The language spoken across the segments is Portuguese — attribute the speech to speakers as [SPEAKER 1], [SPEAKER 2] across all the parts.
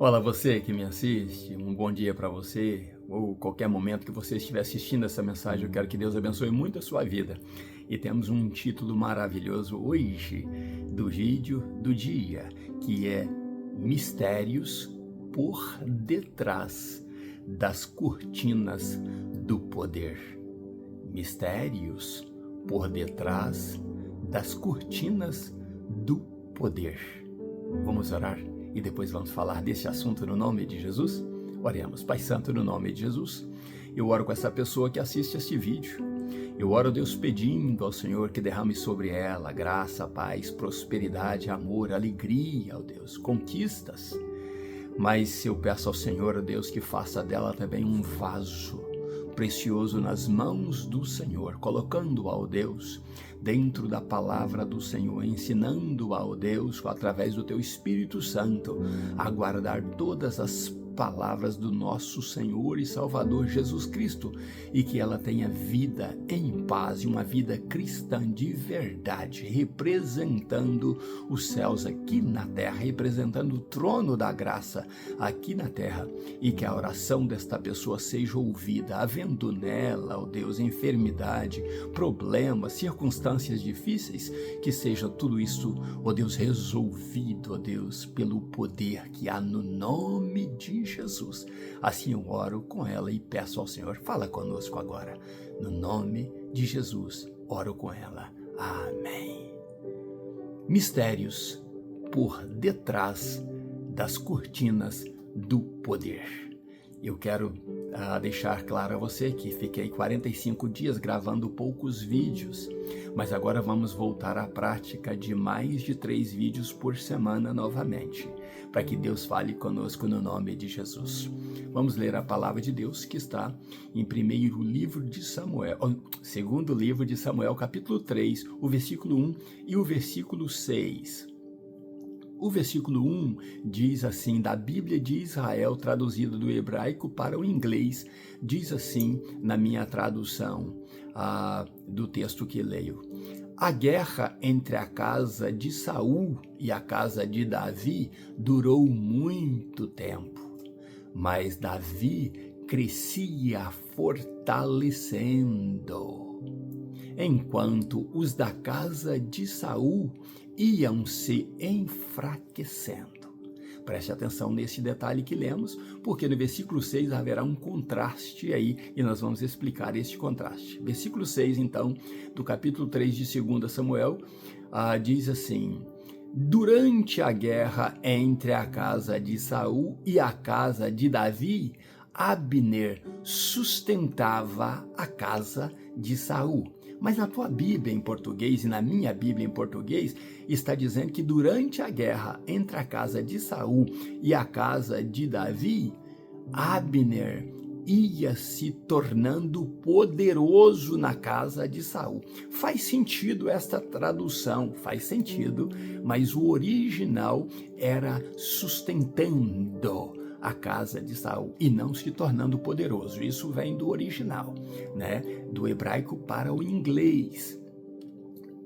[SPEAKER 1] Olá, você que me assiste, um bom dia para você, ou qualquer momento que você estiver assistindo essa mensagem, eu quero que Deus abençoe muito a sua vida. E temos um título maravilhoso hoje do vídeo do dia, que é Mistérios por detrás das cortinas do poder. Mistérios por detrás das cortinas do poder. Vamos orar? E depois vamos falar desse assunto no nome de Jesus? Oremos. Pai Santo, no nome de Jesus, eu oro com essa pessoa que assiste este vídeo. Eu oro, Deus, pedindo ao Senhor que derrame sobre ela graça, paz, prosperidade, amor, alegria, ó Deus, conquistas. Mas eu peço ao Senhor, ó Deus, que faça dela também um vaso precioso nas mãos do Senhor, colocando-a, ó Deus, dentro da palavra do Senhor, ensinando-a, ó Deus, através do Teu Espírito Santo, a guardar todas as palavras do nosso Senhor e Salvador Jesus Cristo, e que ela tenha vida em paz e uma vida cristã de verdade, representando os céus aqui na terra, representando o trono da graça aqui na terra, e que a oração desta pessoa seja ouvida, havendo nela, ó Deus, enfermidade, problemas, circunstâncias difíceis, que seja tudo isso, ó Deus, resolvido, ó Deus, pelo poder que há no nome de Jesus. Assim eu oro com ela e peço ao Senhor, fala conosco agora, no nome de Jesus, oro com ela. Amém. Mistérios por detrás das cortinas do poder. Eu quero deixar claro a você que fiquei 45 dias gravando poucos vídeos, mas agora vamos voltar à prática de mais de 3 vídeos por semana novamente, para que Deus fale conosco no nome de Jesus. Vamos ler a palavra de Deus que está em segundo livro de Samuel, capítulo 3, o versículo 1 e o versículo 6. O versículo 1 diz assim, da Bíblia de Israel, traduzida do hebraico para o inglês, diz assim na minha tradução do texto que leio. A guerra entre a casa de Saul e a casa de Davi durou muito tempo, mas Davi crescia fortalecendo, enquanto os da casa de Saul iam se enfraquecendo. Preste atenção nesse detalhe que lemos, porque no versículo 6 haverá um contraste aí, e nós vamos explicar este contraste. Versículo 6, então, do capítulo 3 de 2 Samuel, diz assim: durante a guerra entre a casa de Saul e a casa de Davi, Abner sustentava a casa de Saul. Mas na tua Bíblia em português e na minha Bíblia em português está dizendo que durante a guerra entre a casa de Saul e a casa de Davi, Abner ia se tornando poderoso na casa de Saul. Faz sentido esta tradução, faz sentido, mas o original era sustentando a casa de Saul e não se tornando poderoso. Isso vem do original, né? Do hebraico para o inglês.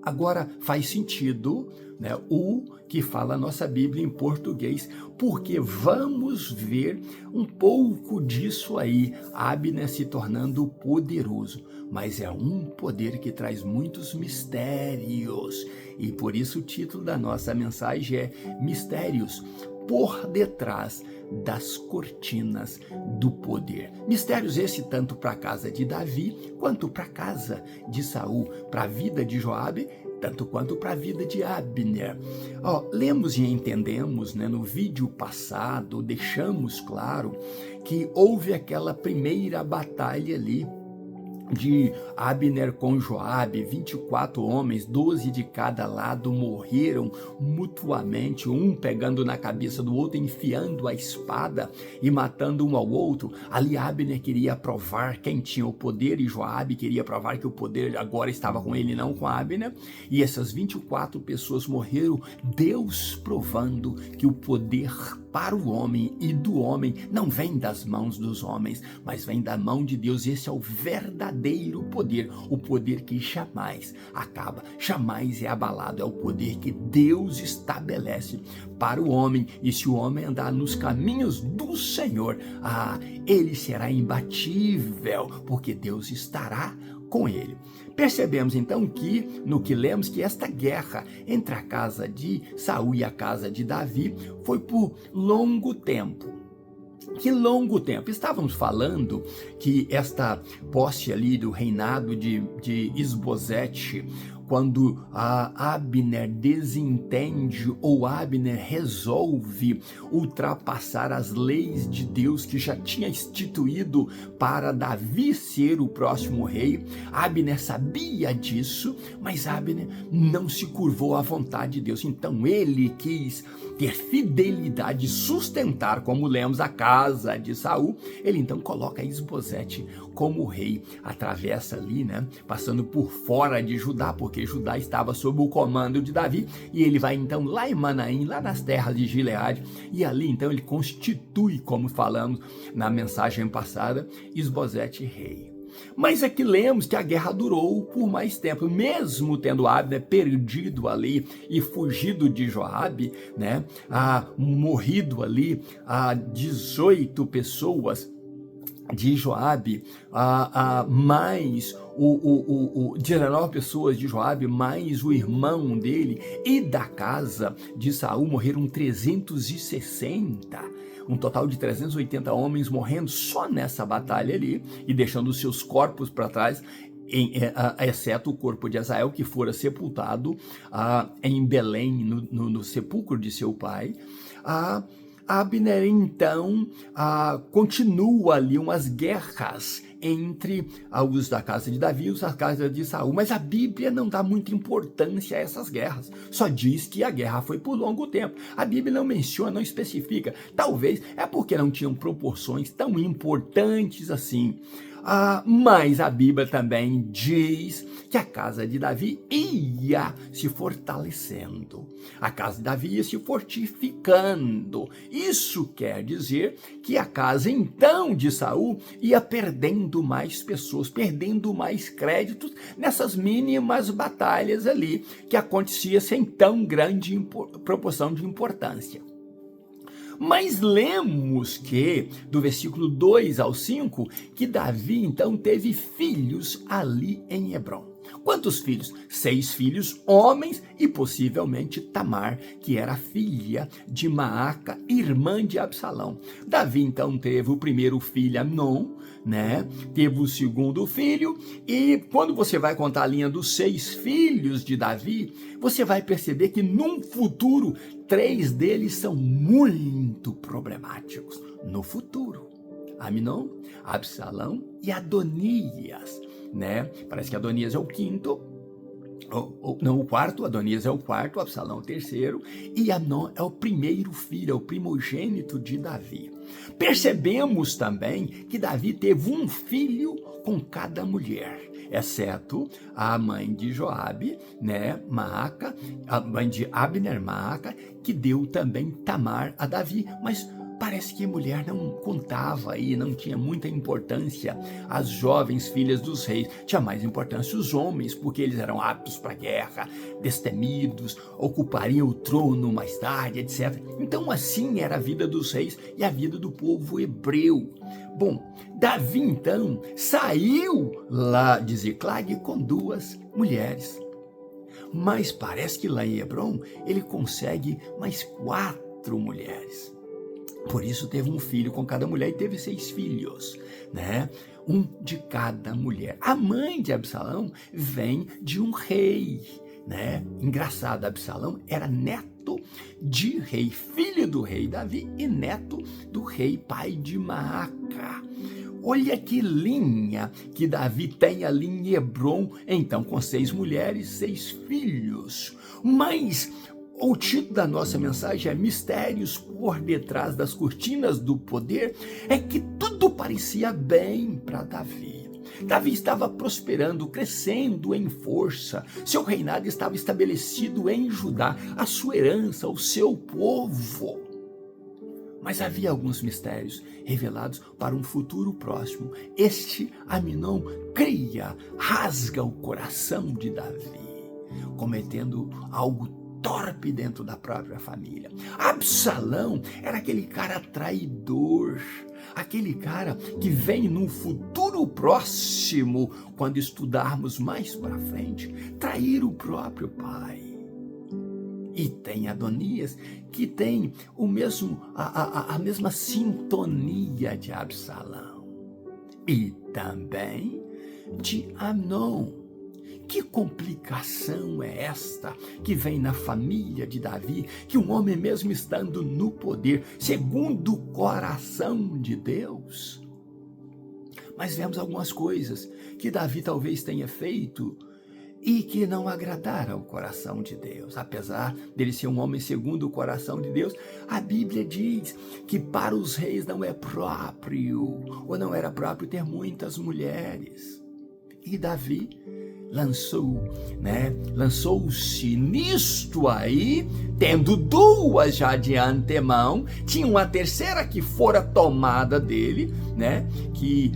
[SPEAKER 1] Agora faz sentido, né, o que fala a nossa Bíblia em português, porque vamos ver um pouco disso aí, Abner se tornando poderoso, mas é um poder que traz muitos mistérios, e por isso o título da nossa mensagem é Mistérios por detrás das cortinas do poder. Mistérios esse tanto para a casa de Davi, quanto para a casa de Saul, para a vida de Joabe, tanto quanto para a vida de Abner. Lemos e entendemos, né, no vídeo passado, deixamos claro que houve aquela primeira batalha ali, de Abner com Joabe, 24 homens, 12 de cada lado, morreram mutuamente, um pegando na cabeça do outro, enfiando a espada e matando um ao outro. Ali Abner queria provar quem tinha o poder e Joabe queria provar que o poder agora estava com ele, não com Abner. E essas 24 pessoas morreram, Deus provando que o poder para o homem e do homem não vem das mãos dos homens, mas vem da mão de Deus. Esse é o verdadeiro poder, o poder que jamais acaba, jamais é abalado. É o poder que Deus estabelece para o homem. E se o homem andar nos caminhos do Senhor, ele será imbatível, porque Deus estará com ele. Percebemos então que, no que lemos, que esta guerra entre a casa de Saul e a casa de Davi foi por longo tempo. Que longo tempo? Estávamos falando que esta posse ali do reinado de Isbosete, quando Abner desentende ou Abner resolve ultrapassar as leis de Deus que já tinha instituído para Davi ser o próximo rei. Abner sabia disso, mas Abner não se curvou à vontade de Deus. Então ele quis ter fidelidade, sustentar, como lemos, a casa de Saul. Ele então coloca Isbosete como rei, atravessa ali, né, passando por fora de Judá, porque Judá estava sob o comando de Davi, e ele vai então lá em Manaim, lá nas terras de Gileade, e ali então ele constitui, como falamos na mensagem passada, Isbosete rei. Mas aqui lemos que a guerra durou por mais tempo, mesmo tendo Abner perdido ali e fugido de Joabe, né, morrido ali 18 pessoas de Joabe, mais 19 pessoas de Joabe, mais o irmão dele, e da casa de Saul morreram 360. Um total de 380 homens morrendo só nessa batalha ali, e deixando os seus corpos para trás, exceto o corpo de Azael, que fora sepultado em Belém, no sepulcro de seu pai. Abner, então, continua ali umas guerras entre os da casa de Davi e os da casa de Saul, mas a Bíblia não dá muita importância a essas guerras, só diz que a guerra foi por longo tempo. A Bíblia não menciona, não especifica, talvez é porque não tinham proporções tão importantes assim. Mas a Bíblia também diz que a casa de Davi ia se fortalecendo, a casa de Davi ia se fortificando. Isso quer dizer que a casa então de Saul ia perdendo mais pessoas, perdendo mais créditos nessas mínimas batalhas ali que acontecia sem tão grande proporção de importância. Mas lemos que, do versículo 2 ao 5, que Davi então teve filhos ali em Hebrom. Quantos filhos? 6 filhos, homens, e possivelmente Tamar, que era filha de Maaca, irmã de Absalão. Davi então teve o primeiro filho, Amnon, né? Teve o segundo filho, e quando você vai contar a linha dos 6 filhos de Davi, você vai perceber que num futuro 3 deles são muito problemáticos. No futuro, Amnon, Absalão e Adonias, né? Parece que Adonias é o quinto, não, o quarto. Adonias é o quarto, Absalão é o terceiro, e Amnon é o primeiro filho, é o primogênito de Davi. Percebemos também que Davi teve um filho com cada mulher, exceto a mãe de Joabe, né, Maaca, a mãe de Abner, Maaca, que deu também Tamar a Davi, mas parece que a mulher não contava aí, não tinha muita importância. As jovens filhas dos reis, tinha mais importância os homens, porque eles eram aptos para a guerra, destemidos, ocupariam o trono mais tarde, etc. Então assim era a vida dos reis e a vida do povo hebreu. Bom, Davi então saiu lá de Ziclag com 2 mulheres. Mas parece que lá em Hebrom ele consegue mais 4 mulheres. Por isso teve um filho com cada mulher e teve 6 filhos, né? Um de cada mulher. A mãe de Absalão vem de um rei, né? Engraçado, Absalão era neto de rei, filho do rei Davi e neto do rei pai de Maaca. Olha que linha que Davi tem ali em Hebrom, então com 6 mulheres, 6 filhos. Mas o título da nossa mensagem é Mistérios por detrás das cortinas do poder. É que tudo parecia bem para Davi. Davi estava prosperando, crescendo em força. Seu reinado estava estabelecido em Judá, a sua herança, o seu povo. Mas havia alguns mistérios revelados para um futuro próximo. Este Aminon cria, rasga o coração de Davi, cometendo algo torpe dentro da própria família. Absalão era aquele cara traidor, aquele cara que vem num futuro próximo, quando estudarmos mais para frente, trair o próprio pai. E tem Adonias, que tem a mesma sintonia de Absalão. E também de Amnon. Que complicação é esta que vem na família de Davi, que um homem mesmo estando no poder, segundo o coração de Deus? Mas vemos algumas coisas que Davi talvez tenha feito e que não agradaram ao coração de Deus. Apesar dele ser um homem segundo o coração de Deus, a Bíblia diz que para os reis não é próprio, ou não era próprio ter muitas mulheres. E Davi lançou-se nisto aí, tendo duas já de antemão, tinha uma terceira que fora tomada dele, que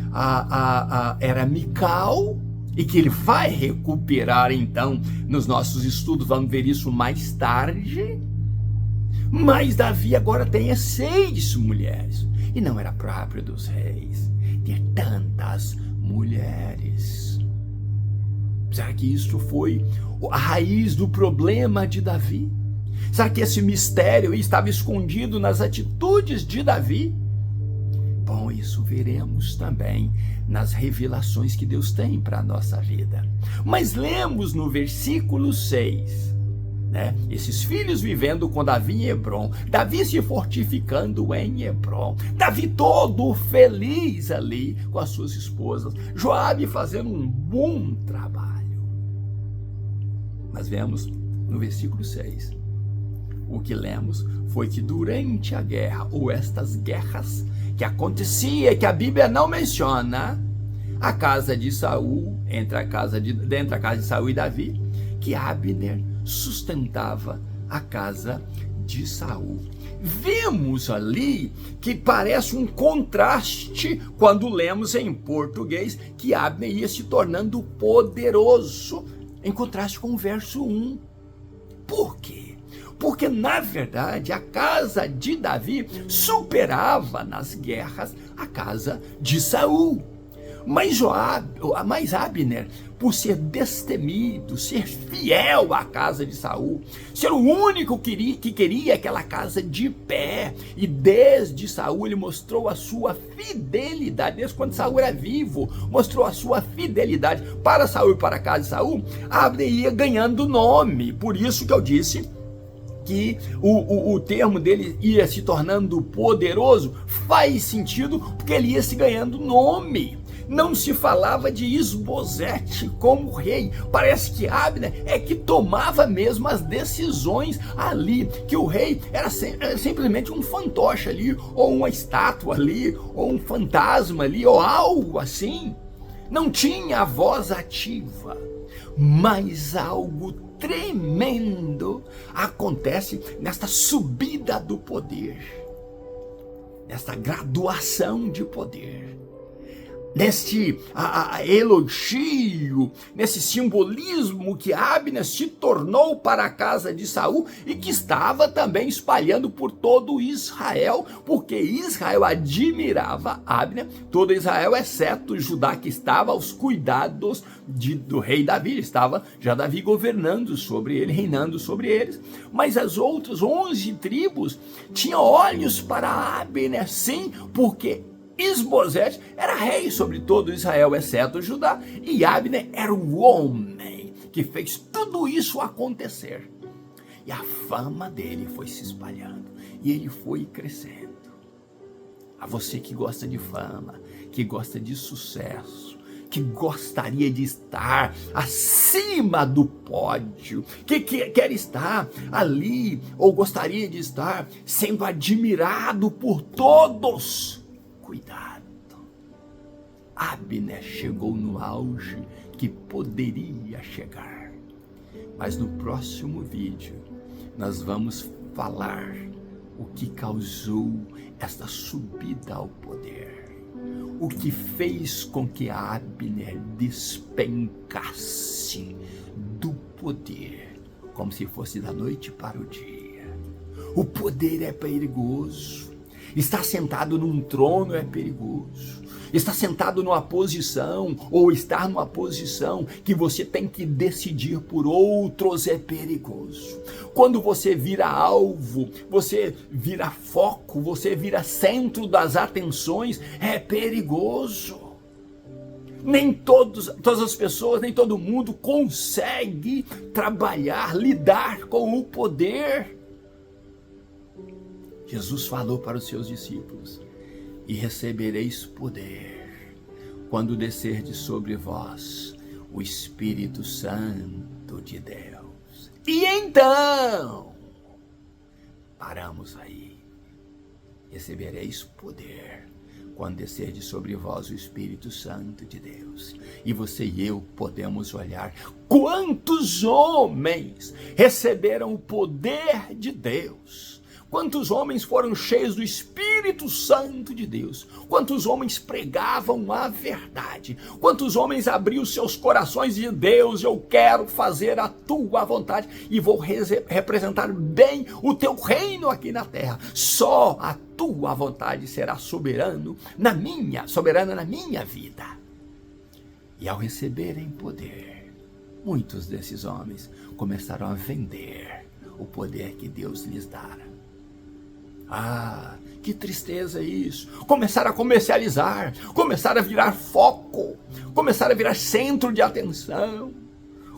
[SPEAKER 1] era Mical, e que ele vai recuperar então nos nossos estudos, vamos ver isso mais tarde. Mas Davi agora tem 6 mulheres, e não era próprio dos reis ter tantas mulheres. Será que isso foi a raiz do problema de Davi? Será que esse mistério estava escondido nas atitudes de Davi? Bom, isso veremos também nas revelações que Deus tem para a nossa vida. Mas lemos no versículo 6, esses filhos vivendo com Davi em Hebrom, Davi se fortificando em Hebrom, Davi todo feliz ali com as suas esposas, Joabe fazendo um bom trabalho. Mas vemos no versículo 6, o que lemos foi que durante a guerra, ou estas guerras que acontecia, que a Bíblia não menciona, a casa de Saul, dentro da casa de Saul e Davi, que Abner sustentava a casa de Saul. Vemos ali que parece um contraste quando lemos em português que Abner ia se tornando poderoso, em contraste com o verso 1. Por quê? Porque, na verdade, a casa de Davi superava nas guerras a casa de Saul. Mas Abner, por ser destemido, ser fiel à casa de Saul, ser o único que queria aquela casa de pé, e desde Saul ele mostrou a sua fidelidade, desde quando Saul era vivo, mostrou a sua fidelidade para Saul e para a casa de Saul. Abner ia ganhando nome, por isso que eu disse que o termo dele ia se tornando poderoso, faz sentido, porque ele ia se ganhando nome. Não se falava de Isbosete como rei. Parece que Abner é que tomava mesmo as decisões ali, que o rei era simplesmente um fantoche ali, ou uma estátua ali, ou um fantasma ali, ou algo assim. Não tinha a voz ativa. Mas algo tremendo acontece nesta subida do poder, nesta graduação de poder, neste elogio, nesse simbolismo que Abner se tornou para a casa de Saul e que estava também espalhando por todo Israel, porque Israel admirava Abner, todo Israel, exceto Judá, que estava aos cuidados do rei Davi. Estava já Davi governando sobre ele, reinando sobre eles, mas as outras 11 tribos tinham olhos para Abner, sim, porque Isbosete era rei sobre todo Israel, exceto Judá, e Abner era o homem que fez tudo isso acontecer. E a fama dele foi se espalhando, e ele foi crescendo. A você que gosta de fama, que gosta de sucesso, que gostaria de estar acima do pódio, que quer estar ali, ou gostaria de estar sendo admirado por todos, cuidado. Abner chegou no auge que poderia chegar. Mas no próximo vídeo nós vamos falar o que causou esta subida ao poder. O que fez com que Abner despencasse do poder, como se fosse da noite para o dia. O poder é perigoso. Estar sentado num trono é perigoso. Estar sentado numa posição, ou estar numa posição que você tem que decidir por outros é perigoso. Quando você vira alvo, você vira foco, você vira centro das atenções, é perigoso. Nem todas as pessoas, nem todo mundo consegue trabalhar, lidar com o poder. Jesus falou para os seus discípulos: e recebereis poder quando descerdes sobre vós o Espírito Santo de Deus. E então, paramos aí. Recebereis poder quando descerdes sobre vós o Espírito Santo de Deus. E você e eu podemos olhar quantos homens receberam o poder de Deus. Quantos homens foram cheios do Espírito Santo de Deus? Quantos homens pregavam a verdade? Quantos homens abriam seus corações e Deus, eu quero fazer a tua vontade e vou representar bem o teu reino aqui na terra. Só a tua vontade será soberana na minha vida. E ao receberem poder, muitos desses homens começaram a vender o poder que Deus lhes dara. Ah, que tristeza isso. Começaram a comercializar, começaram a virar foco, começaram a virar centro de atenção,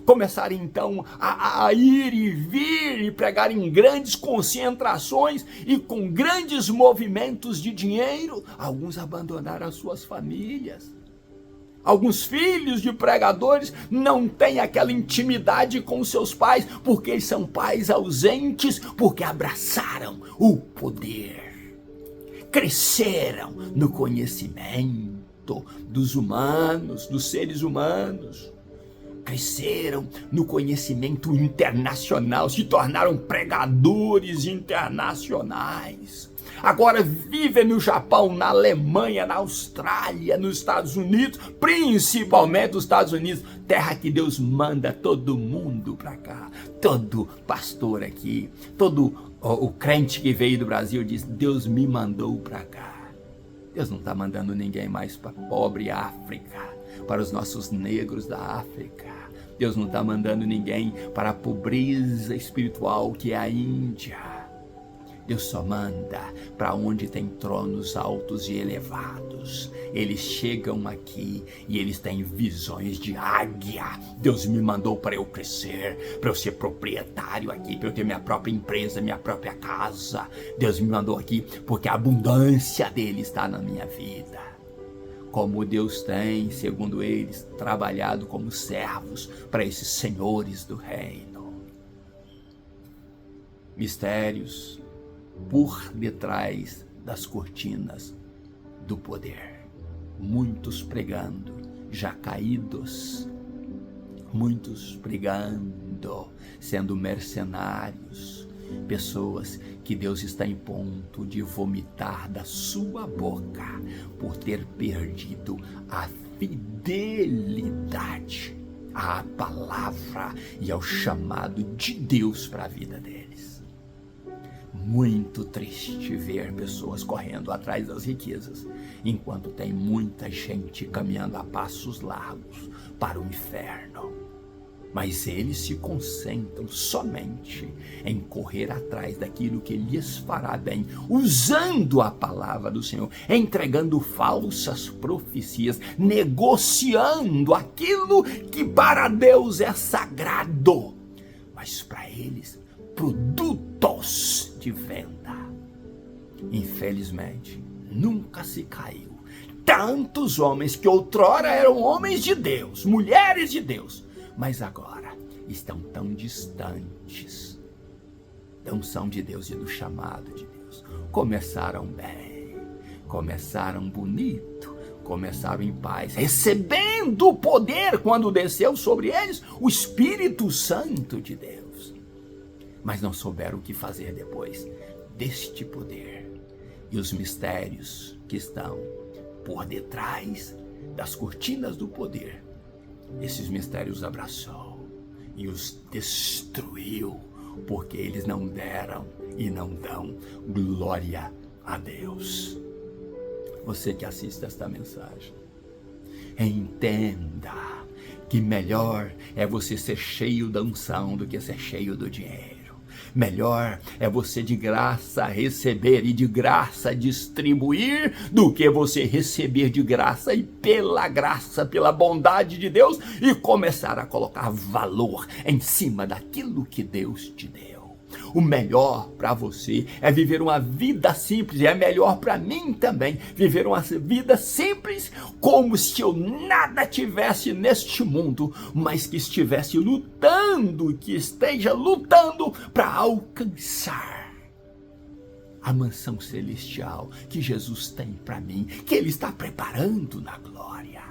[SPEAKER 1] começaram então a ir e vir e pregar em grandes concentrações e com grandes movimentos de dinheiro. Alguns abandonaram as suas famílias. Alguns filhos de pregadores não têm aquela intimidade com seus pais, porque eles são pais ausentes, porque abraçaram o poder. Cresceram no conhecimento dos humanos, dos seres humanos. Cresceram no conhecimento internacional, se tornaram pregadores internacionais. Agora vivem no Japão, na Alemanha, na Austrália, nos Estados Unidos, principalmente nos Estados Unidos, terra que Deus manda todo mundo para cá. Todo pastor aqui, todo o crente que veio do Brasil diz: Deus me mandou para cá. Deus não está mandando ninguém mais para a pobre África, para os nossos negros da África. Deus não está mandando ninguém para a pobreza espiritual que é a Índia. Deus só manda para onde tem tronos altos e elevados. Eles chegam aqui e eles têm visões de águia. Deus me mandou para eu crescer, para eu ser proprietário aqui, para eu ter minha própria empresa, minha própria casa. Deus me mandou aqui porque a abundância dele está na minha vida. Como Deus tem, segundo eles, trabalhado como servos para esses senhores do reino. Mistérios por detrás das cortinas do poder. Muitos pregando, já caídos. Muitos pregando, sendo mercenários. Pessoas que Deus está em ponto de vomitar da sua boca por ter perdido a fidelidade à palavra e ao chamado de Deus para a vida deles. Muito triste ver pessoas correndo atrás das riquezas, enquanto tem muita gente caminhando a passos largos para o inferno. Mas eles se concentram somente em correr atrás daquilo que lhes fará bem, usando a palavra do Senhor, entregando falsas profecias, negociando aquilo que para Deus é sagrado, mas para eles produtos de venda. Infelizmente, nunca se caiu tantos homens que outrora eram homens de Deus, mulheres de Deus, mas agora estão tão distantes da unção de Deus e do chamado de Deus. Começaram bem, começaram bonito, começaram em paz, recebendo o poder quando desceu sobre eles o Espírito Santo de Deus. Mas não souberam o que fazer depois. deste poder e os mistérios que estão por detrás das cortinas do poder. Esses mistérios abraçou e os destruiu, porque eles não deram e não dão glória a Deus. Você que assiste esta mensagem, entenda que melhor é você ser cheio da unção do que ser cheio do dinheiro. Melhor é você de graça receber e de graça distribuir do que você receber de graça e pela graça, pela bondade de Deus e começar a colocar valor em cima daquilo que Deus te deu. O melhor para você é viver uma vida simples, e é melhor para mim também viver uma vida simples, como se eu nada tivesse neste mundo, mas que estivesse lutando, que esteja lutando para alcançar a mansão celestial que Jesus tem para mim, que Ele está preparando na glória.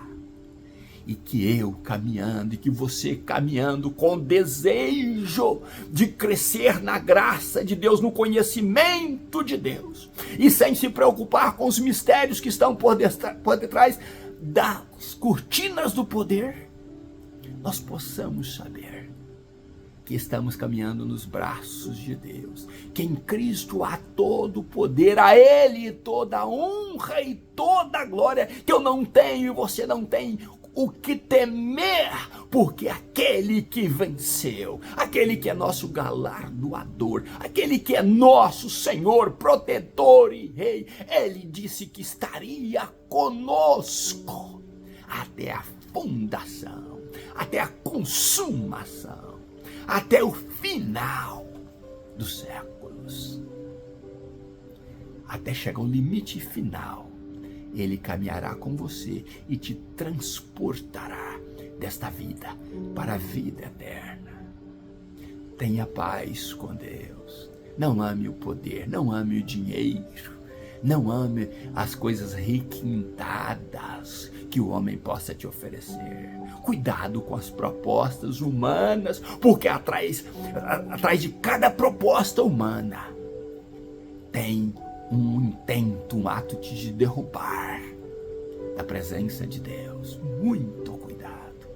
[SPEAKER 1] E que eu caminhando, e que você caminhando com desejo de crescer na graça de Deus, no conhecimento de Deus, e sem se preocupar com os mistérios que estão por detrás das cortinas do poder, nós possamos saber que estamos caminhando nos braços de Deus, que em Cristo há todo o poder, a Ele toda a honra e toda a glória, que eu não tenho e você não tem o que temer, porque aquele que venceu, aquele que é nosso galardoador, aquele que é nosso Senhor, protetor e Rei, Ele disse que estaria conosco até a fundação, até a consumação, até o final dos séculos, até chegar ao limite final. Ele caminhará com você e te transportará desta vida para a vida eterna. Tenha paz com Deus. Não ame o poder, não ame o dinheiro, não ame as coisas requintadas que o homem possa te oferecer. Cuidado com as propostas humanas, porque atrás de cada proposta humana tem um intento, um ato de te derrubar da presença de Deus. Muito cuidado.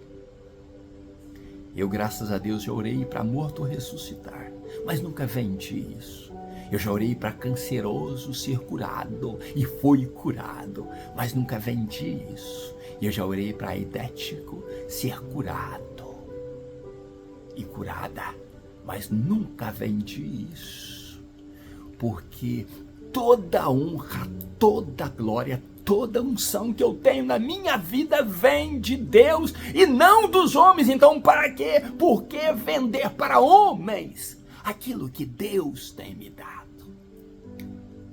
[SPEAKER 1] Eu, graças a Deus, já orei para morto ressuscitar, mas nunca vendi isso. Eu já orei para canceroso ser curado e foi curado, mas nunca vendi isso. Eu já orei para idético ser curado e curada, mas nunca vendi isso, porque toda a honra, toda a glória, toda a unção que eu tenho na minha vida vem de Deus e não dos homens. Então, para quê? Por que vender para homens aquilo que Deus tem me dado?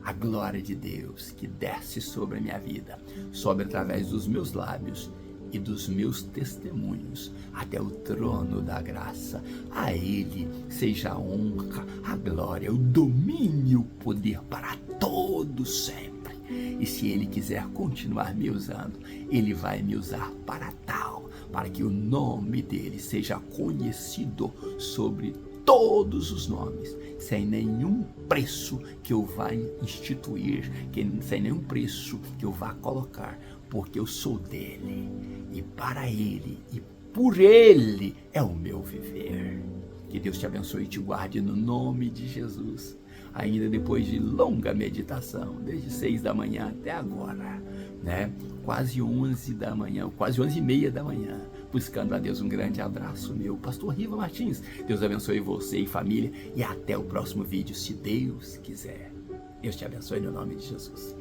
[SPEAKER 1] A glória de Deus que desce sobre a minha vida, sobe através dos meus lábios e dos meus testemunhos até o trono da graça. A Ele seja a honra, a glória, o domínio, o poder para todos sempre. E se Ele quiser continuar me usando, Ele vai me usar para tal, para que o nome dEle seja conhecido sobre todos os nomes, sem nenhum preço que eu vá instituir, sem nenhum preço que eu vá colocar, porque eu sou dele, e para ele, e por ele é o meu viver. Que Deus te abençoe e te guarde no nome de Jesus. Ainda depois de longa meditação, desde 6 da manhã até agora, né? Quase 11 da manhã, quase 11h30 da manhã, buscando a Deus. Um grande abraço meu, Pastor Riva Martins. Deus abençoe você e família, e até o próximo vídeo, se Deus quiser. Deus te abençoe no nome de Jesus.